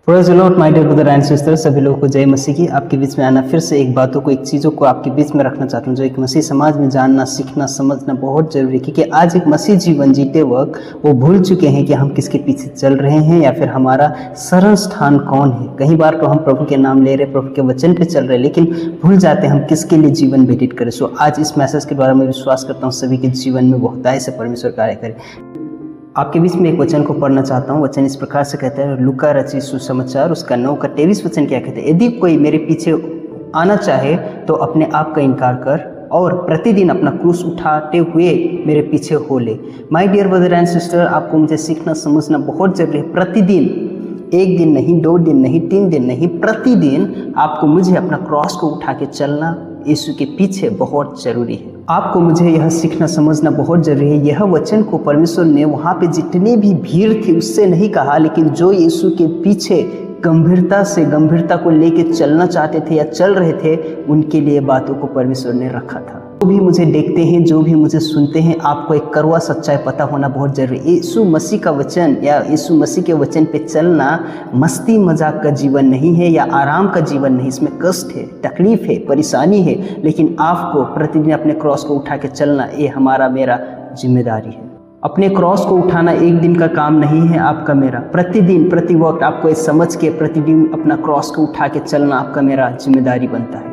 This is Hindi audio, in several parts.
Praise the lord my dear brother and sister, सभी लोगों को जय मसीह की। आपके बीच में आना फिर से एक बातों को, एक चीज़ों को आपके बीच में रखना चाहता हूँ जो एक मसीह समाज में जानना, सीखना, समझना बहुत जरूरी है। क्योंकि आज एक मसीह जीवन जीते वक्त वो भूल चुके हैं कि हम किसके पीछे चल रहे हैं या फिर हमारा शरण स्थान कौन है। कई बार तो हम प्रभु के नाम ले रहे, प्रभु के वचन पे चल रहे, लेकिन भूल जाते हैं हम किसके लिए जीवन व्यतीत करें। सो आज इस मैसेज के द्वारा मैं विश्वास करता हूँ सभी के जीवन में बहुतायत से परमेश्वर कार्य करे। आपके बीच में एक वचन को पढ़ना चाहता हूँ। वचन इस प्रकार से कहता है, लूका रचित सुसमाचार उसका 9 का 23 वचन क्या कहते हैं, यदि कोई मेरे पीछे आना चाहे तो अपने आप का इनकार कर और प्रतिदिन अपना क्रूस उठाते हुए मेरे पीछे हो ले। My dear brother and sister, आपको मुझे सीखना समझना बहुत जरूरी है। प्रतिदिन, एक दिन नहीं, 2 दिन नहीं, 3 दिन नहीं, प्रतिदिन आपको मुझे अपना क्रॉस को उठा के चलना यीशु के पीछे बहुत जरूरी है। आपको मुझे यह सीखना समझना बहुत जरूरी है। यह वचन को परमेश्वर ने वहाँ पे जितने भी भीड़ थे उससे नहीं कहा, लेकिन जो यीशु के पीछे गंभीरता को लेके चलना चाहते थे या चल रहे थे, उनके लिए बातों को परमेश्वर ने रखा था। जो भी मुझे देखते हैं, जो भी मुझे सुनते हैं, आपको एक कड़वा सच्चाई पता होना बहुत जरूरी है। यीशु मसीह का वचन या यीशु मसीह के वचन पे चलना मस्ती मजाक का जीवन नहीं है या आराम का जीवन नहीं। इसमें कष्ट है, तकलीफ है, परेशानी है, लेकिन आपको प्रतिदिन अपने क्रॉस को उठा के चलना, ये हमारा मेरा जिम्मेदारी है। अपने क्रॉस को उठाना एक दिन का काम नहीं है आपका मेरा। प्रतिदिन प्रति वक्त आपको ये समझ के प्रतिदिन अपना क्रॉस को उठा के चलना आपका मेरा जिम्मेदारी बनता है।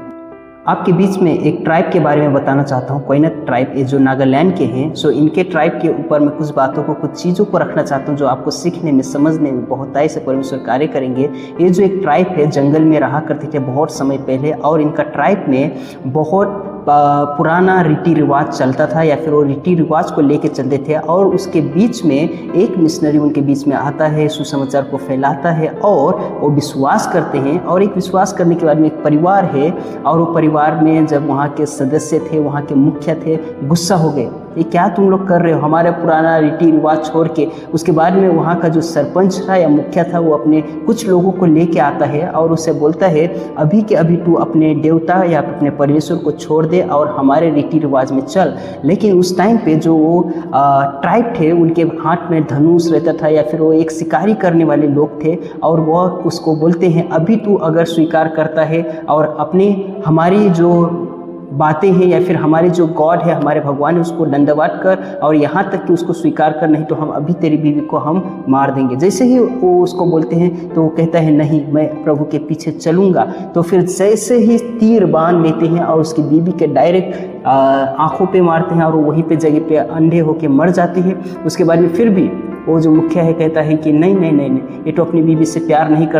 आपके बीच में एक ट्राइब के बारे में बताना चाहता हूँ। कोयना ट्राइब ये जो नागालैंड के हैं, सो इनके ट्राइब के ऊपर मैं कुछ बातों को, कुछ चीज़ों को रखना चाहता हूँ जो आपको सीखने में, समझने में बहुतायत से परमेश्वर कार्य करेंगे। ये जो एक ट्राइब है, जंगल में रहा करते थे बहुत समय पहले, और इनका ट्राइब में बहुत पुराना रीति रिवाज चलता था या फिर वो रीति रिवाज को लेके चलते थे। और उसके बीच में एक मिशनरी उनके बीच में आता है, सुसमाचार को फैलाता है और वो विश्वास करते हैं। और एक विश्वास करने के बाद में एक परिवार है, और वो परिवार में जब वहाँ के सदस्य थे, वहाँ के मुखिया थे, गुस्सा हो गए, ये क्या तुम लोग कर रहे हो, हमारे पुराना रीति रिवाज छोड़ के। उसके बाद में वहाँ का जो सरपंच था या मुखिया था, वो अपने कुछ लोगों को लेके आता है और उससे बोलता है, अभी के अभी तू अपने देवता या अपने परमेश्वर को छोड़ दे और हमारे रीति रिवाज में चल। लेकिन उस टाइम पे जो वो ट्राइब थे, उनके हाथ में धनुष रहता था या फिर वो एक शिकारी करने वाले लोग थे, और वह उसको बोलते हैं, अभी तू अगर स्वीकार करता है और अपने हमारी जो बातें हैं या फिर हमारे जो गॉड है, हमारे भगवान है, उसको दंडवत कर और यहाँ तक कि उसको स्वीकार कर, नहीं तो हम अभी तेरी बीवी को हम मार देंगे। जैसे ही वो उसको बोलते हैं तो वो कहता है, नहीं, मैं प्रभु के पीछे चलूँगा। तो फिर जैसे ही तीर बांध लेते हैं और उसकी बीवी के डायरेक्ट आँखों पे मारते हैं और वो वहीं पे जगह पे अंधे होके मर जाते हैं। उसके बाद में फिर भी वो जो मुखिया है कहता है कि नहीं, ये तो अपनी बीवी से प्यार नहीं करता।